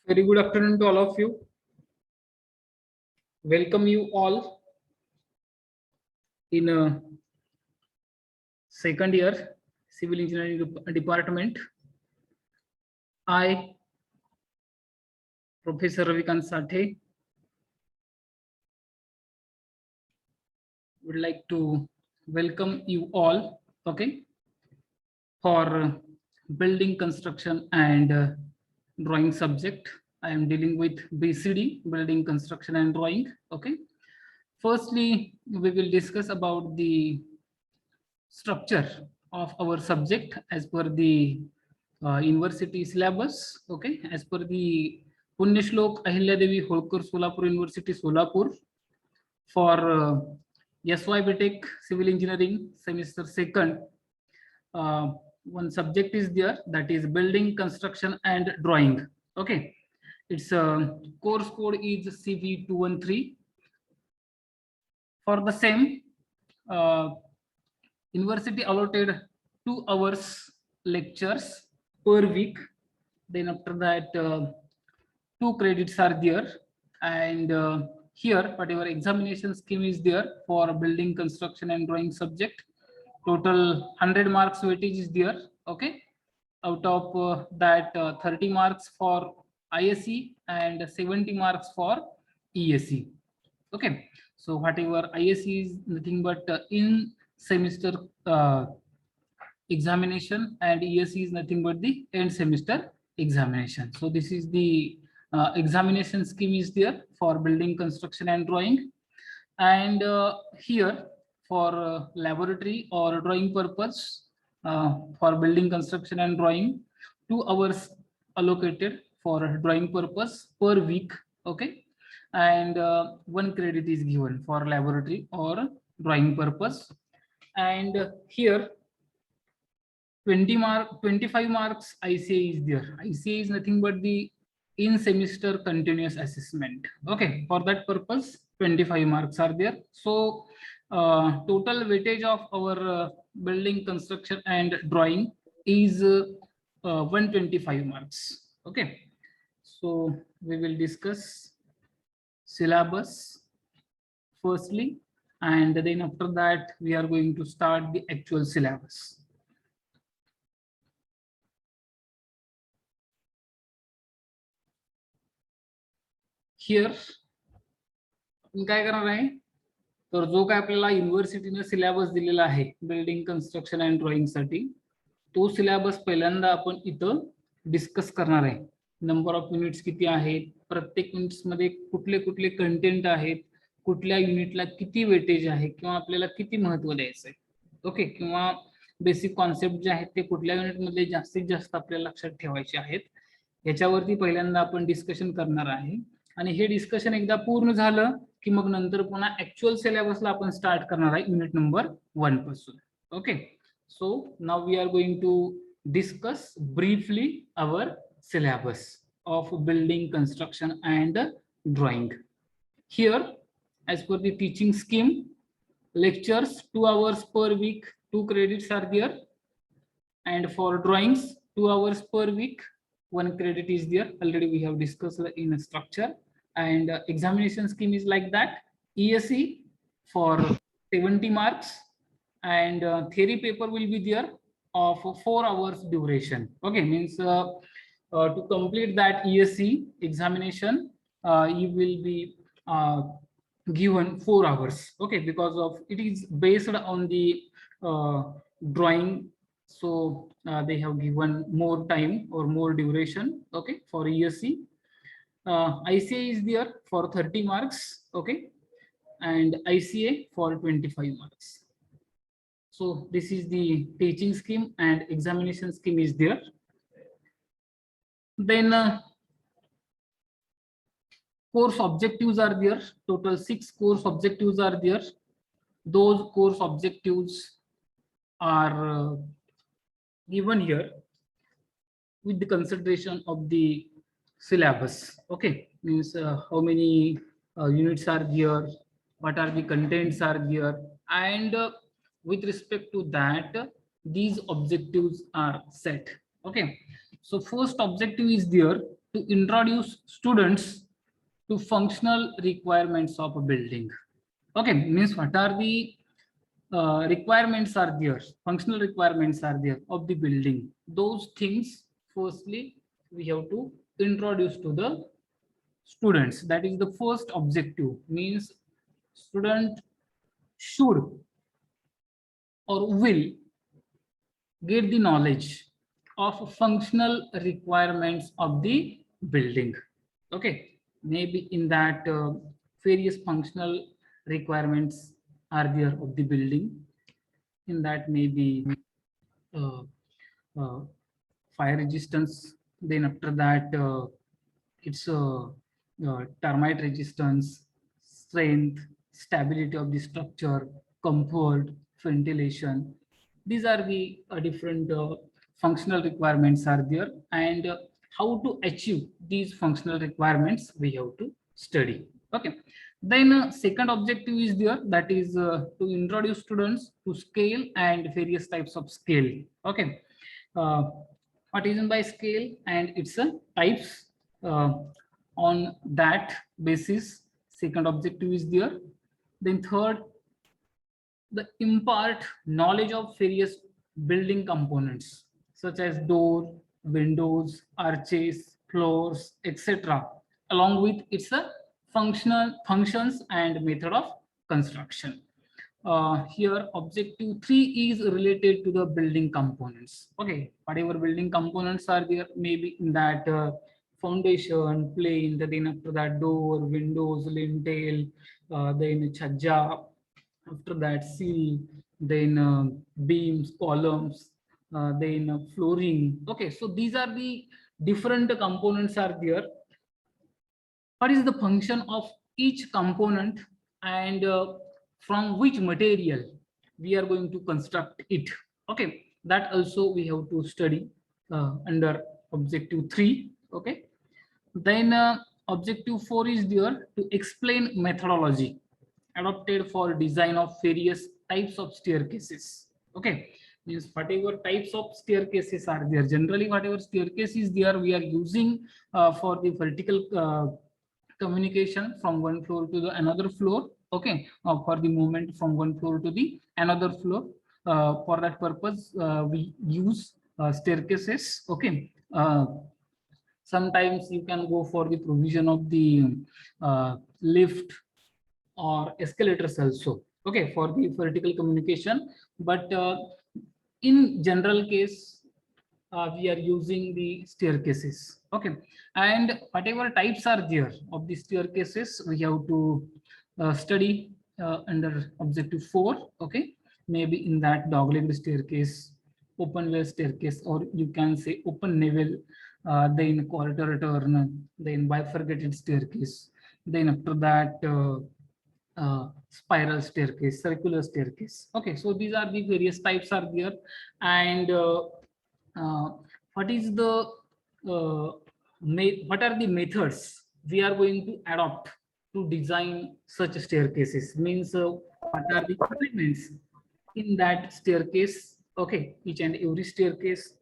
Very good afternoon to all of you. Welcome you all in second year civil engineering department. I, Professor Ravikant Sathe, would like to welcome you all, okay, for building construction and drawing subject. I am dealing with BCD, building construction and drawing, okay. Firstly, we will discuss about the structure of our subject as per the university syllabus, okay, as per the Punyashlok Ahilyadevi Holkar Solapur University Solapur for SY BTech Civil Engineering semester second. One subject is there, that is building construction and drawing, okay. Its course code is CV213. For the same, university allotted 2 hours lectures per week. Then after that 2 credits are there, and here whatever examination scheme is there for building construction and drawing subject, total 100 marks weightage is there, okay. Out of that 30 marks for ISE and 70 marks for ESE, okay. So whatever ISE is nothing but in semester examination, and ESE is nothing but the end semester examination. So this is the examination scheme is there for building construction and drawing. And here for laboratory or drawing purpose, for building construction and drawing, 2 hours allocated for drawing purpose per week, okay. And 1 credit is given for laboratory or drawing purpose. And here 25 marks ICA is there. ICA is nothing but the in semester continuous assessment, okay. For that purpose 25 marks are there. So total weightage of our building construction and drawing is 125 marks, okay. So we will discuss syllabus firstly, and then after that we are going to start the actual syllabus. Here काय करणार आहे, तर जो काय आपल्याला युनिव्हर्सिटीने syllabus दिलेला आहे building construction and drawing साठी, तो सिलेबस पहिल्यांदा आपण इथं डिस्कस करणार आहे. नंबर ऑफ युनिट्स किती आहेत, प्रत्येक युनिट्स मध्ये कुठले कुठले कंटेंट आहेत, कुठल्या युनिटला किती वेटेज आहे किंवा आपल्याला किती महत्त्व द्यायचं आहे, ओके. किंवा बेसिक कॉन्सेप्ट जे आहेत ते कुठल्या युनिट मध्ये जास्तीत जास्त आपल्याला लक्षात ठेवायचे आहेत, याच्यावरती पहिल्यांदा आपण डिस्कशन करणार आहे. आणि हे डिस्कशन एकदा पूर्ण झालं की मग नंतर पुन्हा ऍक्च्युअल सिलेबसला आपण स्टार्ट करणार आहे युनिट नंबर 1 पासून, okay. So now we are going to discuss briefly our syllabus of building construction and drawing. Here as per the teaching scheme, lectures 2 hours per week, 2 credits are there, and for drawings 2 hours per week, 1 credit is there. Already we have discussed in a structure. And examination scheme is like that. ESE for 70 marks, and theory paper will be there of 4 hours duration, okay. Means to complete that ESE examination you will be given 4 hours, okay, because of it is based on the drawing. So they have given more time or more duration, okay, for ESE. ICA is there for 30 marks, okay, and ICA for 25 marks. So this is the teaching scheme, and examination scheme is there. Then course objectives are there. Total 6 course objectives are there. Those course objectives are given here with the consideration of the syllabus, okay. Means how many units are there, what are the contents are there, and with respect to that these objectives are set, okay. So first objective is there, to introduce students to functional requirements of a building. Okay, means what are the requirements are there, functional requirements are there of the building. Those things, firstly, we have to introduce to the students. That is the first objective, means student should or will get the knowledge of functional requirements of the building. Okay, maybe in that various functional requirements are there of the building. In that maybe uh, uh, fire resistance, then after that it's termite resistance, strength, stability of the structure, comfort, ventilation. These are the different functional requirements are there, and how to achieve these functional requirements we have to study. Okay, then second objective is there, that is to introduce students to scale and various types of scale. Okay, uh, what is meant by scale and its types. On that basis, second objective is there. Then third, the impart knowledge of various building components such as door, windows, arches, floors, etc., along with its functional functions and method of construction. Here objective 3 is related to the building components. Okay, whatever building components are there, maybe in that foundation, plane, then after that door, windows, lintel, then chhaja, after that seal, then beams, columns, then flooring. Okay, so these are the different components are there. What is the function of each component, and from which material we are going to construct it? Okay, that also we have to study under objective 3. Okay, then objective 4 is there to explain methodology adopted for design of various types of staircases. Okay, means whatever types of staircases are there, generally whatever staircase is there, we are using for the vertical communication from one floor to the another floor. Okay, for the movement from one floor to the another floor. For that purpose, we use staircases. Okay, sometimes you can go for the provision of the lift or escalators also. Okay, for the vertical communication, but in general case we are using the staircases. Okay, and whatever types are there of the staircases, we have to study under objective 4. Okay, maybe in that dog-legged staircase, open well staircase, or you can say open navel, then quarter turn, then bifurcated staircase, then after that spiral staircase, circular staircase. Okay, so these are the various types are there, and uh, what is the what are the methods we are going to adopt to design such staircases? Means what are the elements in that staircase? Okay, each and every staircase.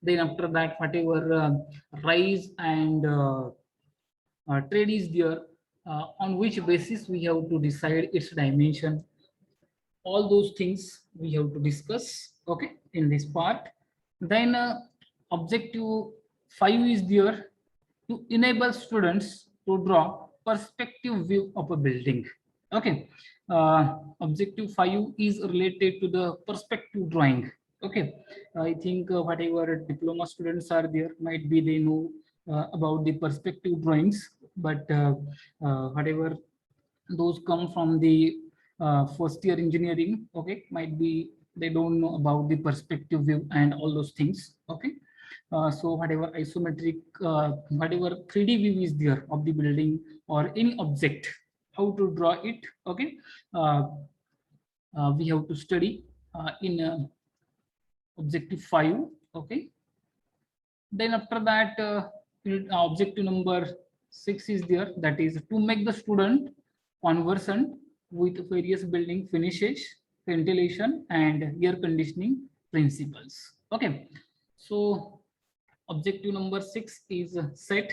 Then after that, whatever rise and trade is there, on which basis we have to decide its dimension. All those things we have to discuss. Okay, in this part. Then objective 5 is there to enable students to draw perspective view of a building. Okay, objective 5 is related to the perspective drawing. Okay, I think whatever diploma students are there, might be they know about the perspective drawings, but whatever those come from the first year engineering, okay, might be they don't know about the perspective view and all those things. Okay, so whatever isometric, whatever 3D view is there of the building or any object, how to draw it. Okay, uh, we have to study in objective 5. Okay, then after that objective number 6 is there, that is to make the student conversant with various building finishes, ventilation and air conditioning principles. Okay, so objective number 6 is set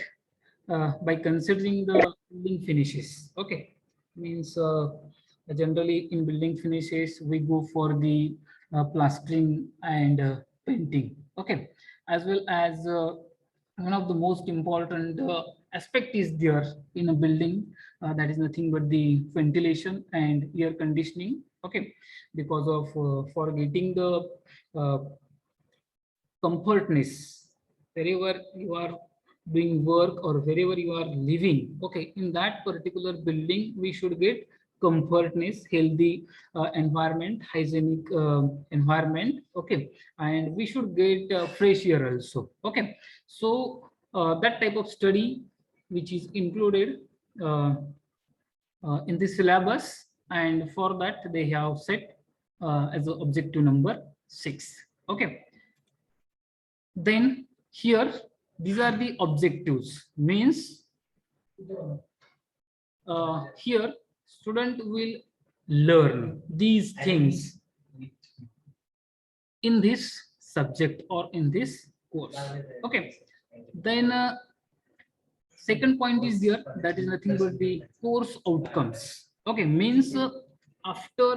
by considering the building finishes. Okay, means generally in building finishes we go for the plastering and painting. Okay, as well as one of the most important aspect is there in a building, that is nothing but the ventilation and air conditioning. Okay, because of for getting the uh, comfortness wherever you are doing work or wherever you are living. Okay, in that particular building we should get comfortness, healthy environment, hygienic environment. Okay, and we should get fresh air also. Okay, so that type of study which is included in the syllabus, and for that they have set as a objective number 6. Okay, then here these are the objectives, means here student will learn these things in this subject or in this course. Okay, then second point is there, that is nothing but the course outcomes. Okay, means after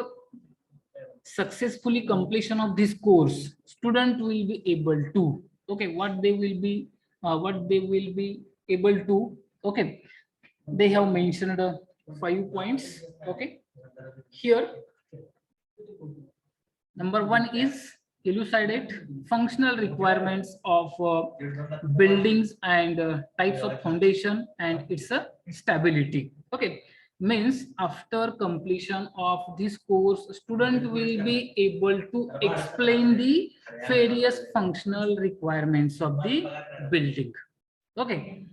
successfully completion of this course, student will be able to, okay, what they will be able to. Okay, they have mentioned 5 points. Okay, here number 1 is elucidate functional requirements of buildings and types of foundation and its stability. Okay, means after completion of this course, student will be able to explain the various functional requirements of the building. Okay,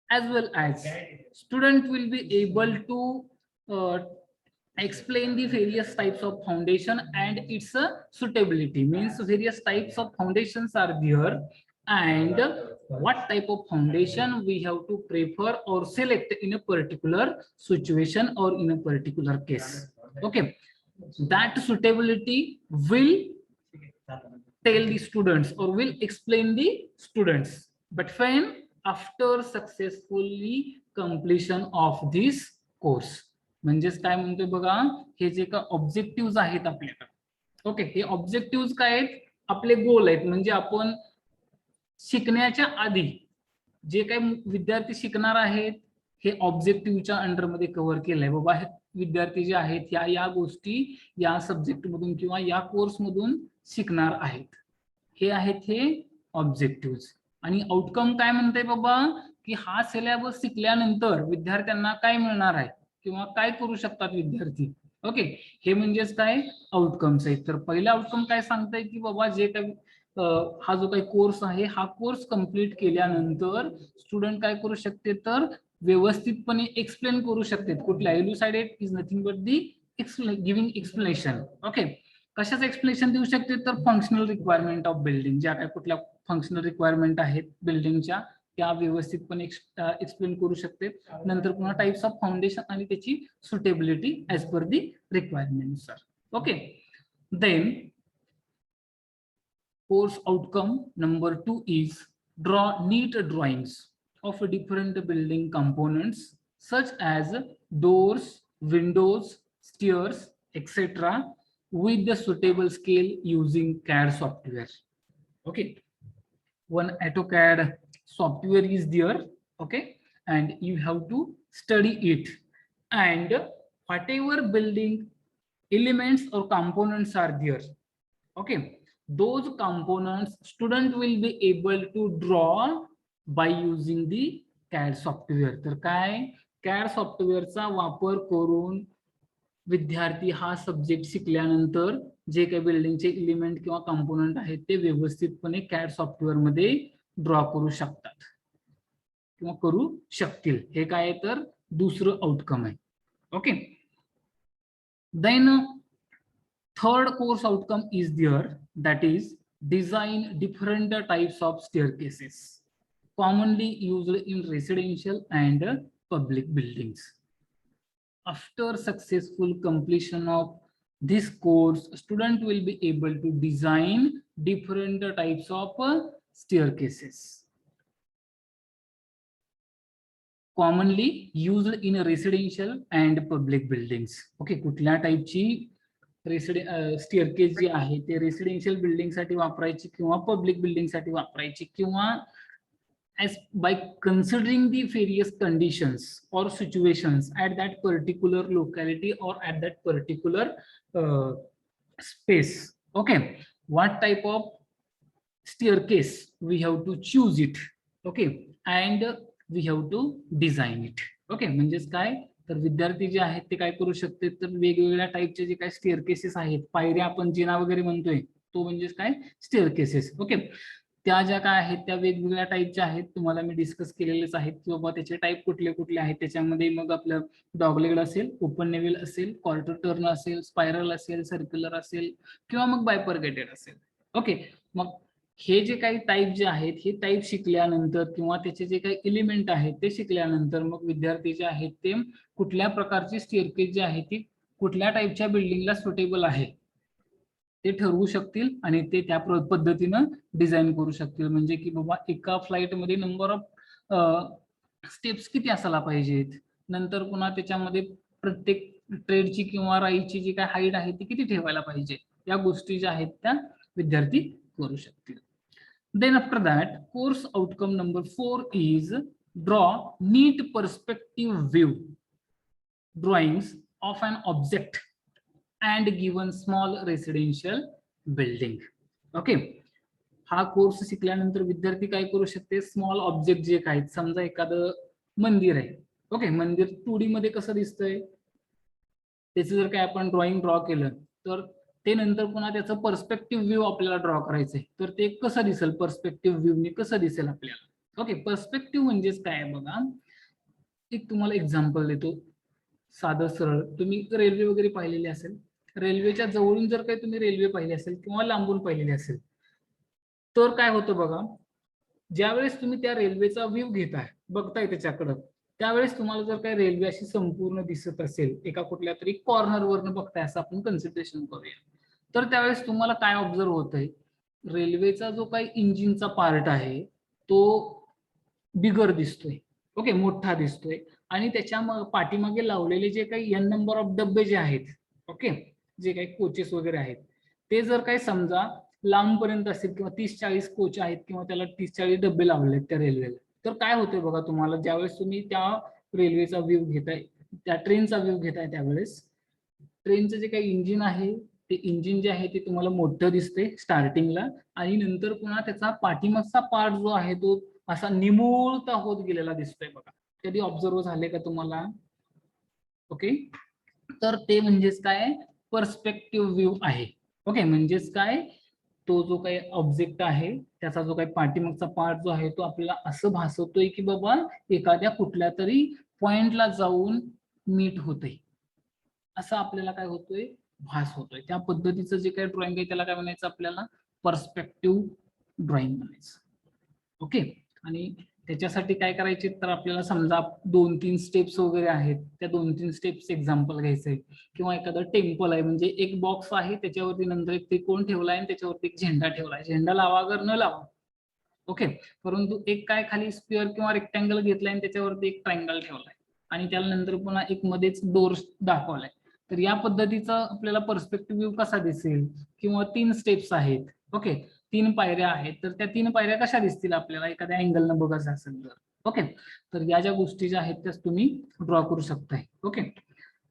as well as student will be able to explain the various types of foundation and its suitability, means various types of foundations are there and what type of foundation we have to prefer or select in a particular situation or in a particular case. Okay, that suitability will tell the students or will explain the students, but when after successfully completion of this course. म्हणजेच काय म्हणतोय बघा, हे जे का objective आहेत आपल्याकडे. Okay, हे objective काय आहेत, आपले गोल आहेत. म्हणजे आपण शिकण्याच्या आधी जे काही विद्यार्थी शिकणार आहेत हे ऑब्जेक्टिव्हच्या अंडरमध्ये कव्हर केलंय. बाबा हे विद्यार्थी जे आहेत या गोष्टी या सब्जेक्ट मधून किंवा या कोर्स मधून शिकणार आहेत. हे आहेत हे ऑब्जेक्टिव्ह. आणि आउटकम काय म्हणते बाबा, की हा सिलेबस शिकल्यानंतर विद्यार्थ्यांना काय मिळणार आहे किंवा काय करू शकतात विद्यार्थी. ओके, हे म्हणजेच काय आउटकम्स आहेत. तर पहिला आउटकम काय सांगताय की बाबा जे काही हा जो काही कोर्स आहे हा कोर्स कंप्लीट केल्यानंतर स्टुडंट काय करू शकते, तर व्यवस्थितपणे एक्सप्लेन करू शकते. कुठल्या elucidate is nothing but the giving explanation. Okay, कशाचं एक्सप्लेनेशन देऊ शकते, तर फंक्शनल रिक्वायरमेंट ऑफ बिल्डिंग, ज्या काय कुठल्या फंक्शनल रिक्वायरमेंट आहेत बिल्डिंगच्या त्या व्यवस्थितपणे एक्सप्लेन करू शकते. नंतर पुन्हा टाइप्स ऑफ फाउंडेशन आणि त्याची suitability as per the requirement sir. Okay, then course outcome number 2 is draw neat drawings of different building components such as doors, windows, stairs, etc. with the suitable scale using CAD software. Okay, one AutoCAD software is there. Okay, and you have to study it, and whatever building elements or components are there, okay, those components student will be able to draw by using the CAD software. तर काय CAD सॉफ्टवेअरचा वापर करून विद्यार्थी हा subject शिकल्यानंतर जे काही बिल्डिंगचे element किंवा component आहेत ते व्यवस्थितपणे CAD सॉफ्टवेअर मध्ये ड्रॉ करू शकतात किंवा करू शकतील. हे काय तर दुसरं आउटकम आहे. Okay, then third course outcome is there, that is design different types of staircases commonly used in residential and public buildings. After successful completion of this course, student will be able to design different types of staircases commonly used in residential and public buildings. Okay, कुठल्या टाइपची staircase जी आहे ते residential building साठी वापरायची किंवा public building साठी वापरायची, किंवा as by considering the various conditions or situations at that particular locality or at that particular space. Okay, what type of staircase we have to choose it. Okay, and we have to design it. Okay, म्हणजेच काय तर विद्यार्थी जे आहेत ते काय करू शकते तर वेगवेगळ्या टाइपचे जे काय स्टेअरकेसेस आहेत, पायऱ्या आपण जिना वगैरे म्हणतोय तो म्हणजेच काय स्टेअरकेसेस. ओके, त्या ज्या काय आहेत त्या वेगवेगळ्या टाईपच्या आहेत, तुम्हाला मी डिस्कस केलेलेच आहेत की बाबा त्याचे टाईप कुठले कुठले आहेत. त्याच्यामध्ये मग आपलं डॉगलेग असेल, ओपन नेव्हल असेल, क्वार्टर टर्न असेल, स्पायरल असेल, सर्क्युलर असेल किंवा मग बायपर्गेटेड असेल. ओके, मग हे जे काही टाईप जे आहेत हे टाईप शिकल्यानंतर किंवा त्याचे जे काही एलिमेंट आहेत ते शिकल्यानंतर मग विद्यार्थी जे आहेत ते कुठल्या प्रकारची स्टेअरकेस जी आहे ती कुठल्या टाईपच्या बिल्डिंगला सुटेबल आहे ते ठरवू शकतील आणि ते त्या पद्धतीनं डिझाईन करू शकतील. म्हणजे की बाबा एका फ्लाईट मध्ये नंबर ऑफ स्टेप्स किती असायला पाहिजेत, नंतर पुन्हा त्याच्यामध्ये प्रत्येक ट्रेडची किंवा राईची जी काय हाईट आहे ती किती ठेवायला पाहिजे, या गोष्टी ज्या आहेत त्या विद्यार्थी करू शकतील. Then after that course outcome number 4 is draw neat perspective view drawings of an object and given small residential building. Okay, हा कोर्स शिकल्यानंतर विद्यार्थी काय करू शकते, स्मॉल ऑब्जेक्ट जे काय, समजा एखादं मंदिर आहे. ओके, मंदिर 2D मध्ये कसं दिसतंय त्याचं जर काय आपण ड्रॉ केलं तर ते नंतर पुन्हा त्याचं पर्स्पेक्टिव्ह व्ह्यू आपल्याला ड्रॉ करायचंय तर ते कसं दिसेल, पर्स्पेक्टिव्ह व्ह्यूने कसं दिसेल आपल्याला. ओके, पर्स्पेक्टिव्ह म्हणजेच काय बघा, एक तुम्हाला एक्झाम्पल देतो साधं सरळ. तुम्ही रेल्वे वगैरे पाहिलेली असेल, रेल्वेच्या जवळून जर काही तुम्ही रेल्वे पाहिली असेल किंवा लांबून पाहिलेली असेल तर काय होतं बघा, ज्यावेळेस तुम्ही त्या रेल्वेचा व्ह्यू घेताय, बघताय त्याच्याकडं, त्यावेळेस तुम्हाला जर काही रेल्वे अशी संपूर्ण दिसत असेल एका कुठल्या तरी कॉर्नर वरनं बघताय असं आपण कन्सिडरेशन करूया, तर त्यावेळेस तुम्हाला काय ऑब्झर्व होतंय, रेल्वेचा जो काही इंजिनचा पार्ट आहे तो बिगर दिसतोय. ओके, मोठा दिसतोय आणि त्याच्या पाठीमागे लावलेले जे काही n नंबर ऑफ डब्बे जे आहेत, ओके, जे काही कोचेस वगैरे आहेत ते जर काही समजा लांबपर्यंत असेल किंवा 30-40 कोच आहेत किंवा त्याला 30-40 डब्बे लावले त्या रेल्वेला, तर काय होतंय बघा तुम्हाला, ज्यावेळेस तुम्ही त्या रेल्वेचा व्ह्यू घेताय, त्या ट्रेनचा व्ह्यू घेताय, त्यावेळेस ट्रेनचं जे काही इंजिन आहे ते इंजिन जे आहे ते तुम्हाला मोठं दिसतंय स्टार्टिंगला आणि नंतर पुन्हा त्याचा पाठीमागचा पार्ट जो आहे तो असा निमुळता होत गेलेला दिसतोय बघा. कधी ऑब्झर्व झाले का तुम्हाला? ओके, तर ते म्हणजेच काय पर्स्पेक्टिव्ह व्ह्यू आहे. ओके, म्हणजेच काय, तो जो काही ऑब्जेक्ट आहे त्याचा जो काही पाठीमागचा पार्ट जो आहे तो आपल्याला असं भासवतोय की बाबा एखाद्या कुठल्या तरी पॉइंटला जाऊन मीट होतंय, असं आपल्याला काय होतोय, भास होतोय. त्या पद्धतीचं जे काही ड्रॉइंग आहे त्याला काय म्हणायचं आपल्याला, पर्स्पेक्टिव्ह ड्रॉइंग म्हणायचं. ओके, आणि त्याच्यासाठी काय करायचे तर आपल्याला समजा 2-3 स्टेप्स वगैरे आहेत, त्या 2-3 स्टेप्स एक्झाम्पल घ्यायचंय, किंवा एखादं टेम्पल आहे म्हणजे एक बॉक्स आहे त्याच्यावरती नंतर एक त्रिकोण ठेवलाय आणि त्याच्यावरती एक झेंडा ठेवलाय, झेंडा लावा अगर न लावा. ओके, परंतु एक काय खाली स्क्वेअर किंवा रेक्टँगल घेतलाय आणि त्याच्यावरती एक ट्रायंगल ठेवलाय आणि त्यानंतर पुन्हा एक मध्येच डोर दाखवलाय, तर या पद्धतीचा आपल्याला पर्स्पेक्टिव्ह व्ह्यू कसा दिसेल, किंवा 3 स्टेप्स आहेत. ओके, 3 पायऱ्या आहेत, तर त्या 3 पायऱ्या कशा दिसतील आपल्याला एखाद्या अँगलनं बघायचं असेल तर. ओके, तर या ज्या गोष्टी ज्या आहेत त्याच तुम्ही ड्रॉ करू शकताय. Okay,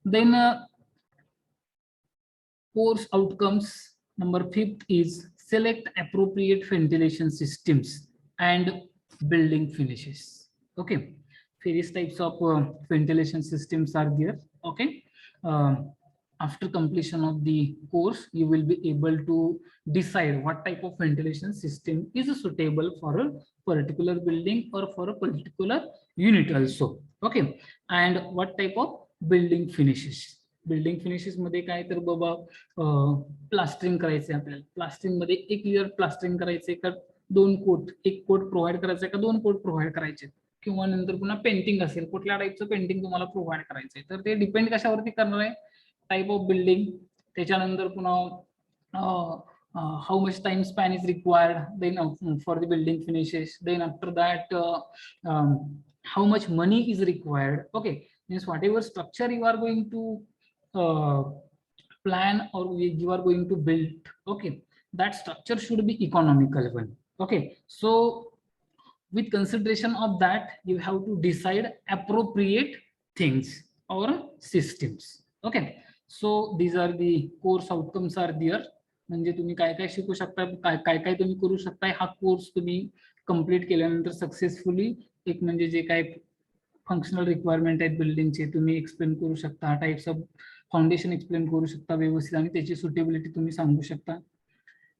then course outcomes number 5 is select appropriate ventilation systems and building finishes. Okay, various types of ventilation systems are there. Okay, after completion of the course you will be able to decide what type of ventilation system is suitable for a particular building or for a particular unit also. Okay, and what type of building finishes. Building finishes मध्ये काय तर बाबा plastering करायचंय आपल्याला, plastering मध्ये एक layer plastering करायचंय का 2 coat, एक कोट प्रोव्हाइड करायचंय का 2 कोट प्रोव्हाइड करायचे, किंवा नंतर पुन्हा पेंटिंग असेल, कुठल्या टाईपचं पेंटिंग तुम्हाला प्रोव्हाइड करायचंय, तर ते डिपेंड कशावरती करणार आहे, टाईप ऑफ बिल्डिंग, त्याच्यानंतर पुन्हा how much time span is required, then for the building finishes, then after that how much money is required. Okay, means whatever structure you are going to plan or you are going to build, okay, that structure should be economical one. Okay, so with consideration of that, you have to decide appropriate things or systems. Okay, so these are the course outcomes are there. म्हणजे तुम्ही काय काय शिकू शकता, काय काय तुम्ही करू शकता, हा कोर्स तुम्ही कंप्लीट केल्यानंतर सक्सेसफुली एक म्हणजे जे काय फंक्शनल रिक्वायरमेंट आहेत बिल्डिंगचे तुम्ही एक्सप्लेन करू शकता, टाइप्स ऑफ फाउंडेशन एक्सप्लेन करू शकता व्यवस्थित आणि त्याची सुटेबिलिटी तुम्ही सांगू शकता.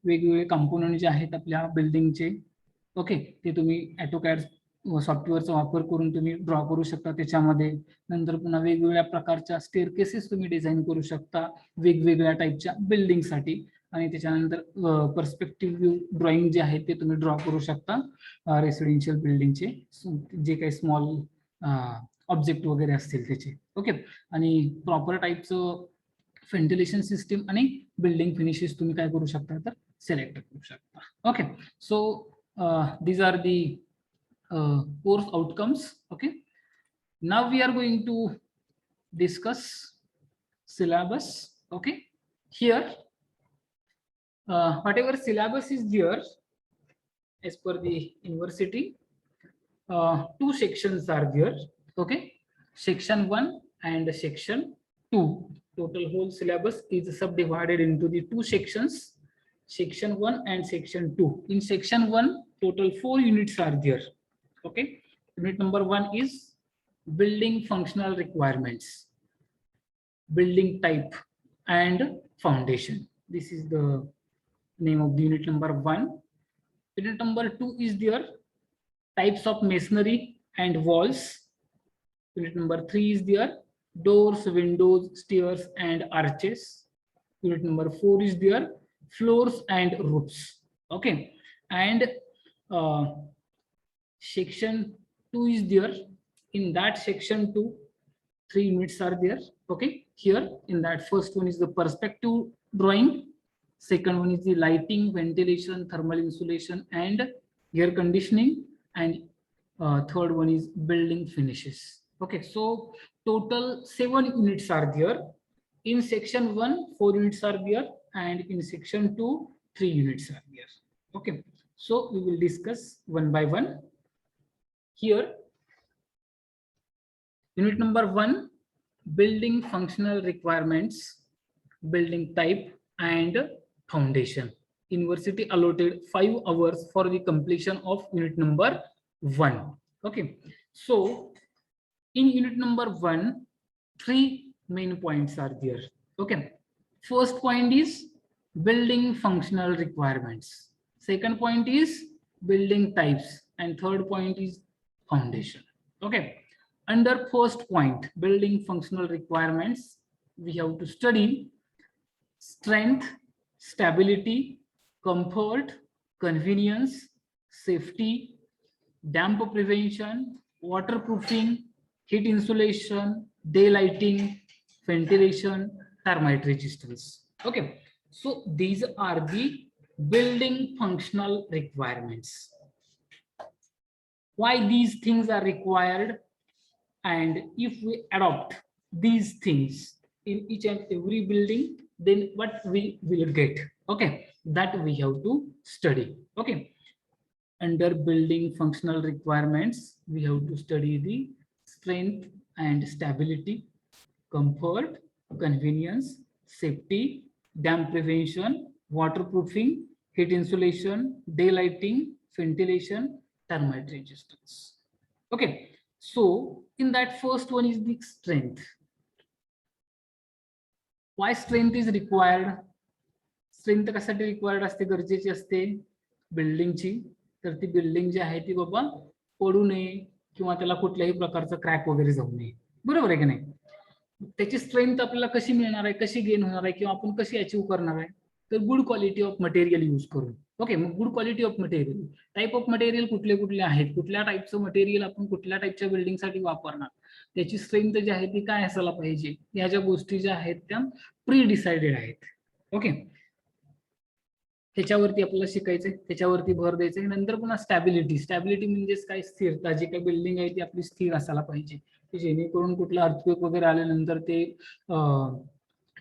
वेगवेगळे कंपोनंट जे आहेत आपल्या बिल्डिंगचे, ओके, ते तुम्ही ऑटोकॅड सॉफ्टवेअरचा वापर करून तुम्ही ड्रॉ करू शकता त्याच्यामध्ये. नंतर पुन्हा वेगवेगळ्या प्रकारच्या स्टेअरकेसेस तुम्ही डिझाईन करू शकता वेगवेगळ्या टाईपच्या बिल्डिंगसाठी. आणि त्याच्यानंतर पर्स्पेक्टिव्ह व्ह्यू ड्रॉइंग जे आहे ते तुम्ही ड्रॉ करू शकता रेसिडेन्शियल बिल्डिंगचे, जे काही स्मॉल ऑब्जेक्ट वगैरे असतील त्याचे. ओके, आणि प्रॉपर टाईपचं व्हेंटिलेशन सिस्टीम आणि बिल्डिंग फिनिशेस तुम्ही काय करू शकता तर सिलेक्ट करू शकता. Okay, so these are the course outcomes. Okay, now we are going to discuss syllabus. Okay, here whatever syllabus is there as per the university, two sections are there. Okay, section 1 and section 2. Total whole syllabus is subdivided into the two sections, section 1 and section 2. In section 1, total 4 units are there. Okay, unit number 1 is building functional requirements, building type and foundation. This is the name of the unit number 1. Unit number 2 is there, types of masonry and walls. Unit number 3 is there, doors, windows, stairs and arches. Unit number 4 is there, floors and roofs. Okay, and section 2 is there. In that section 2, 3 units are there. Okay, here in that first one is the perspective drawing, second one is the lighting, ventilation, thermal insulation and air conditioning, and third one is building finishes. Okay, so total 7 units are there. In section 1, 4 units are there, and in section 2, 3 units are there. Okay, so we will discuss one by one. Here, unit number 1, building functional requirements, building type and foundation. University allotted 5 hours for the completion of unit number 1. Okay, so in unit number 1, 3 main points are there. Okay, first point is building functional requirements, second point is building types, and third point is foundation. Okay, under first point, building functional requirements, we have to study strength, stability, comfort, convenience, safety, damp prevention, waterproofing, heat insulation, daylighting, ventilation, termite resistance. Okay, so these are the building functional requirements. Why these things are required, and if we adopt these things in each and every building, then what we will get. Okay, that we have to study. Okay, under building functional requirements, we have to study the strength and stability, comfort, convenience, safety, damp prevention, waterproofing, heat insulation, daylighting, ventilation, termite resistance. Okay, so in that first one is the strength. Why strength is required? Strength कशासाठी required असते, गरजेची असते बिल्डिंगची, तर ती building जी आहे ती बाबा पडू नये किंवा त्याला कुठल्याही प्रकारचा क्रॅक वगैरे जाऊ नये. बरोबर आहे की नाही? त्याची स्ट्रेंथ आपल्याला कशी मिळणार आहे, कशी गेन होणार आहे, किंवा आपण कशी अचीव्ह करणार आहे, तर good quality of material use करून. ओके, मग good quality of material, type of material कुठले कुठले आहेत, कुठल्या टाईपचं मटेरियल आपण कुठल्या टाईपच्या बिल्डिंगसाठी वापरणार, त्याची स्ट्रेंथ जी आहे ती काय असायला पाहिजे, या ज्या गोष्टी ज्या आहेत त्या प्री डिसाइडेड आहेत. ओके, ह्याच्यावरती आपल्याला शिकायचंय, त्याच्यावरती भर द्यायचंय. नंतर पुन्हा स्टॅबिलिटी. स्टॅबिलिटी म्हणजेच काय, स्थिरता. जी काही बिल्डिंग आहे ती आपली स्थिर असायला पाहिजे, की जेणेकरून कुठलं अर्थक्वेक वगैरे आल्यानंतर ते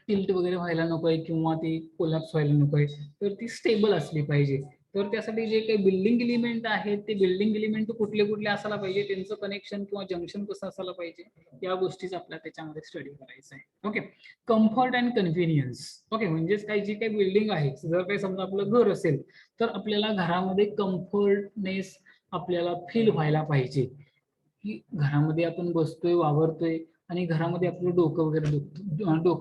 टिल्ट वगैरे व्हायला नकोय किंवा ती कोलॅप्स व्हायला नकोय, तर ती स्टेबल असली पाहिजे. तर त्यासाठी जे काही बिल्डिंग एलिमेंट आहेत ते बिल्डिंग एलिमेंट कुठले कुठले असायला पाहिजे, त्यांचं कनेक्शन किंवा जंक्शन कसं असायला पाहिजे, या गोष्टीच आपल्याला त्याच्यामध्ये स्टडी करायचं आहे. Okay. Comfort and convenience. Okay, म्हणजेच काही जी काही बिल्डिंग आहे, जर काही समजा आपलं घर असेल तर आपल्याला घरामध्ये कम्फर्टनेस आपल्याला फील व्हायला पाहिजे, की घरामध्ये आपण बसतोय, वावरतोय आणि घरामध्ये आपलं डोकं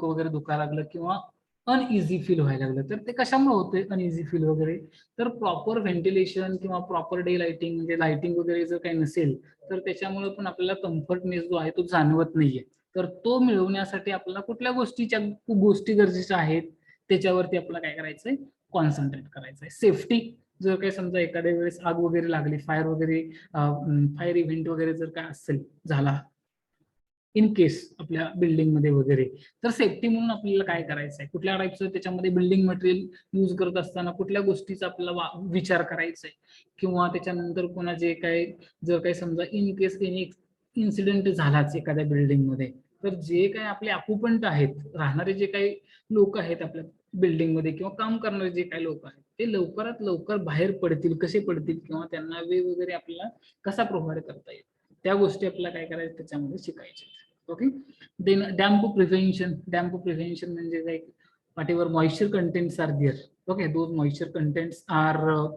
वगैरे दुखायला लागलं किंवा अनइझी फील व्हायला लागलं, तर ते कशामुळे होतंय अनइझी फील वगैरे, तर प्रॉपर व्हेंटिलेशन किंवा प्रॉपर डे लाइटिंग म्हणजे लाइटिंग वगैरे जर काही नसेल तर त्याच्यामुळे पण आपल्याला कम्फर्टनेस जो आहे तो जाणवत नाहीये. तर तो मिळवण्यासाठी आपल्याला कुठल्या गोष्टी गरजेच्या आहेत त्याच्यावरती आपल्याला काय करायचंय, कॉन्सन्ट्रेट करायचंय. सेफ्टी. जर काही समजा एखाद्या वेळेस आग वगैरे लागली, फायर इव्हेंट वगैरे जर काय असेल झाला इन केस आपल्या बिल्डिंग मध्ये वगैरे, तर सेफ्टी म्हणून आपल्याला काय करायचं आहे, कुठल्या टाईपचं त्याच्यामध्ये बिल्डिंग मटेरियल यूज करत असताना कुठल्या गोष्टीचा आपल्याला विचार करायचा आहे, किंवा त्याच्यानंतर पुन्हा जे काय जर काही समजा इन केस एनी इन्सिडेंट झालाच एखाद्या बिल्डिंग मध्ये, तर जे काही आपले ऑक्युपंट आहेत, राहणारे जे काही लोक आहेत आपल्या बिल्डिंग मध्ये किंवा काम करणारे जे काही लोक आहेत, ते लवकरात लवकर बाहेर पडतील, कसे पडतील किंवा त्यांना वे वगैरे आपल्याला कसा प्रोव्हाइड करता येईल, त्या गोष्टी आपल्याला काय करायचं त्याच्यामध्ये शिकायचे. Okay. Then damp prevention. Damp prevention म्हणजे काय, whatever moisture contents are there, okay, those moisture contents are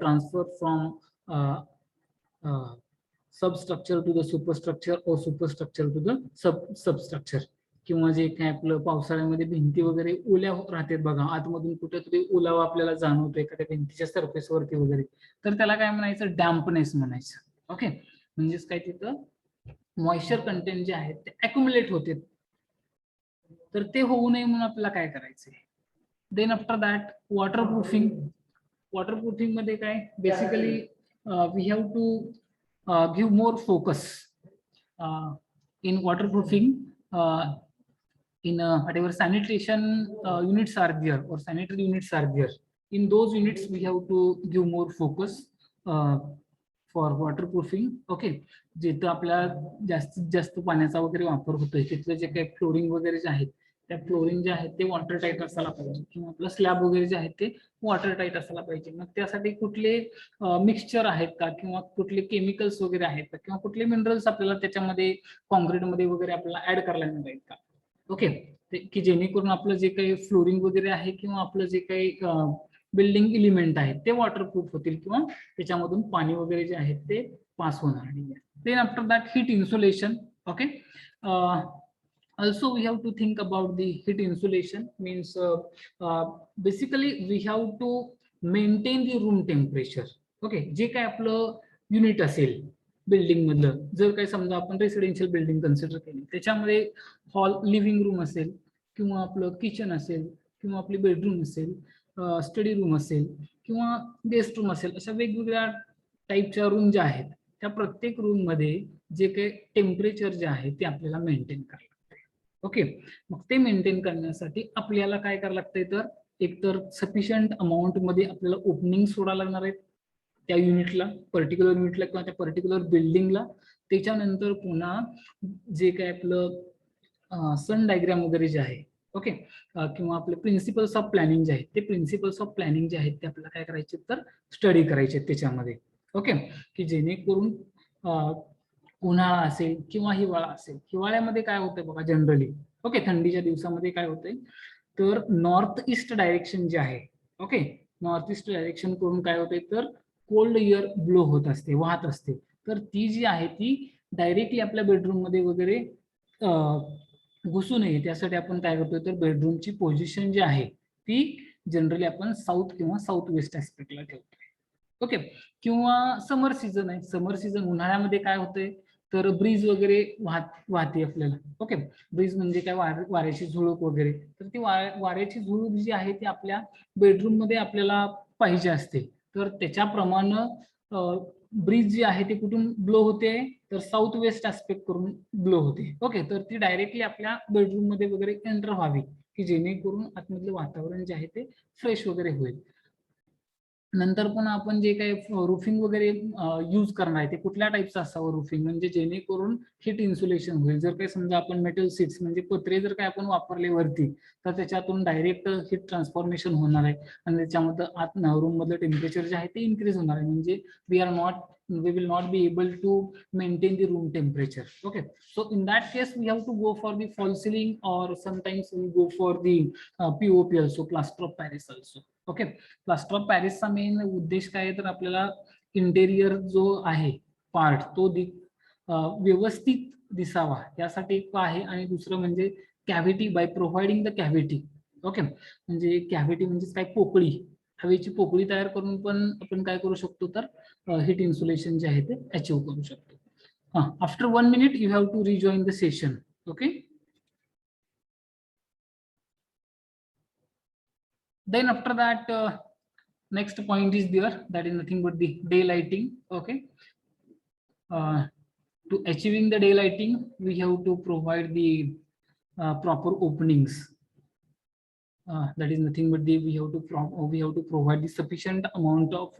transferred from substructure to the superstructure or superstructure to the substructure. किंवा जे काय आपलं पावसाळ्यामध्ये भिंती वगैरे ओल्या राहतात बघा, आतमधून कुठेतरी ओलावा आपल्याला जाणवतो एखाद्या भिंतीच्या सरफेस वरती वगैरे, तर त्याला काय म्हणायचं, डॅम्पनेस म्हणायचं. ओके. म्हणजेच काय, तिथं मॉइश्चर कंटेंट जे आहेत ते अक्युमुलेट होते, तर ते होऊ नये म्हणून आपल्याला काय करायचंय. Then after that waterproofing. Waterproofing मध्ये काय, basically we have to give more focus in waterproofing in whatever sanitation units are there or sanitary units are there. In those units we have to give more focus for waterproofing. Okay. जिथं आपल्याला जास्तीत जास्त पाण्याचा वगैरे वापर होतोय तिथलं जे काही फ्लोरिंग वगैरे जे आहेत त्या फ्लोरिंग जे आहेत ते वॉटर टाईट असायला पाहिजे, किंवा आपलं स्लॅब वगैरे जे आहेत ते वॉटर टाईट असायला पाहिजे. मग त्यासाठी कुठले मिक्सचर आहेत का, किंवा कुठले केमिकल्स वगैरे आहेत का, किंवा कुठले मिनरल्स आपल्याला त्याच्यामध्ये कॉन्क्रीटमध्ये वगैरे आपल्याला ऍड करायला मिळेल का. ओके. की जेणेकरून आपलं जे काही फ्लोरिंग वगैरे आहे किंवा आपलं जे काही बिल्डिंग एलिमेंट आहेत ते वॉटरप्रूफ होतील, किंवा त्याच्यामधून पाणी वगैरे जे आहे ते पास होणार नाही. Then after that heat insulation. Okay. also we have to think about the heat insulation, means basically we have to maintain the room temperature. Okay. जे काय आपलं युनिट असेल बिल्डिंग मधलं, जर काही समजा आपण रेसिडेन्शियल बिल्डिंग कन्सिडर केली, त्याच्यामध्ये हॉल, लिव्हिंग रूम असेल, किंवा आपलं किचन असेल, किंवा आपली बेडरूम असेल, स्टडी रूम असेल, किंवा गेस्ट रूम असेल, अशा वेगवेगळ्या टाईपच्या रूम ज्या आहेत त्या प्रत्येक रूम मध्ये जे काही टेम्परेचर जे आहे ते आपल्याला मेंटेन करायला लागते. ओके. मग ते मेंटेन करण्यासाठी आपल्याला काय करायला लागतंय, तर एकतर सफिशियंट अमाऊंट मध्ये आपल्याला ओपनिंग सोडायला लागणार आहेत त्या युनिटला, पर्टिक्युलर युनिटला किंवा त्या पर्टिक्युलर बिल्डिंगला. त्याच्यानंतर पुन्हा जे काय आपलं सन डायग्राम वगैरे जे आहे, ओके, किंवा आपले प्रिन्सिपल्स ऑफ प्लॅनिंग जे आहेत ते प्रिन्सिपल्स ऑफ प्लॅनिंग जे आहेत ते आपल्याला काय करायचे, तर स्टडी करायचे त्याच्यामध्ये. ओके. की जेणेकरून उन्हाळा असेल किंवा हिवाळा असेल, हिवाळ्यामध्ये काय होतंय बघा जनरली, ओके, थंडीच्या दिवसामध्ये काय होतंय, तर नॉर्थ ईस्ट डायरेक्शन जे आहे, ओके, नॉर्थ ईस्ट डायरेक्शन करून काय होतंय, तर कोल्ड एअर ब्लो होत असते, वाहत असते. तर ती जी आहे ती डायरेक्टली आपल्या बेडरूम मध्ये वगैरे घुसू नये त्यासाठी आपण काय करतोय, तर बेडरूमची पोझिशन जी आहे ती जनरली आपण साऊथ किंवा साऊथ वेस्ट ऍस्पेक्टला ठेवतोय. ओके. किंवा समर सीझन आहे, समर सीझन उन्हाळ्यामध्ये काय होतंय, तर ब्रीज वगैरे वाहते आपल्याला. ओके. ब्रीज म्हणजे काय, वाऱ्याची झुळूक वगैरे, तर ती वाऱ्याची झुळूक जी आहे ती आपल्या बेडरूम मध्ये आपल्याला पाहिजे असते. तर त्याच्याप्रमाणे ब्रीज जी आहे ती कुठून ब्लो होते, तर साऊथ वेस्ट ऍस्पेक्ट करून ब्लो होते. ओके. तर ती डायरेक्टली आपल्या बेडरूम मध्ये वगैरे एंटर व्हावी की जेणेकरून आतमधलं वातावरण जे आहे ते फ्रेश वगैरे होईल. नंतर पण आपण जे काही रुफिंग वगैरे यूज करणार आहे ते कुठल्या टाईपचं असावं रुफिंग, म्हणजे जेणेकरून हिट इन्सुलेशन होईल. जर काही समजा आपण मेटल सीट्स म्हणजे पत्रे जर काही आपण वापरले वरती, तर त्याच्यातून डायरेक्ट हिट ट्रान्सफॉर्मेशन होणार आहे आणि त्याच्यामध्ये आत रूम मधलं टेम्परेचर जे आहे ते इन्क्रीज होणार आहे. म्हणजे we will not be able to maintain the room temperature. Okay, so in that case we have to go for the false ceiling, or sometimes we go for the POP also, plaster of Paris also. Okay, plaster of पॅरिसचा main उद्देश काय आहे तर आपल्याला interior जो आहे part तो व्यवस्थित दिसावा यासाठी एक आहे, आणि दुसरं म्हणजे cavity, by providing the cavity. Okay, म्हणजे कॅव्हिटी म्हणजे काय, पोकळी, हवेची पोकळी तयार करून पण आपण काय करू शकतो तर हिट इन्सुलेशन जे आहे ते अचीव करू शकतो. After 1 minute you have to rejoin the session. Okay, then after that next point is there, that is nothing but the daylighting. Okay, to achieving the daylighting we have to provide the proper openings. That is nothing but we have to provide the sufficient amount of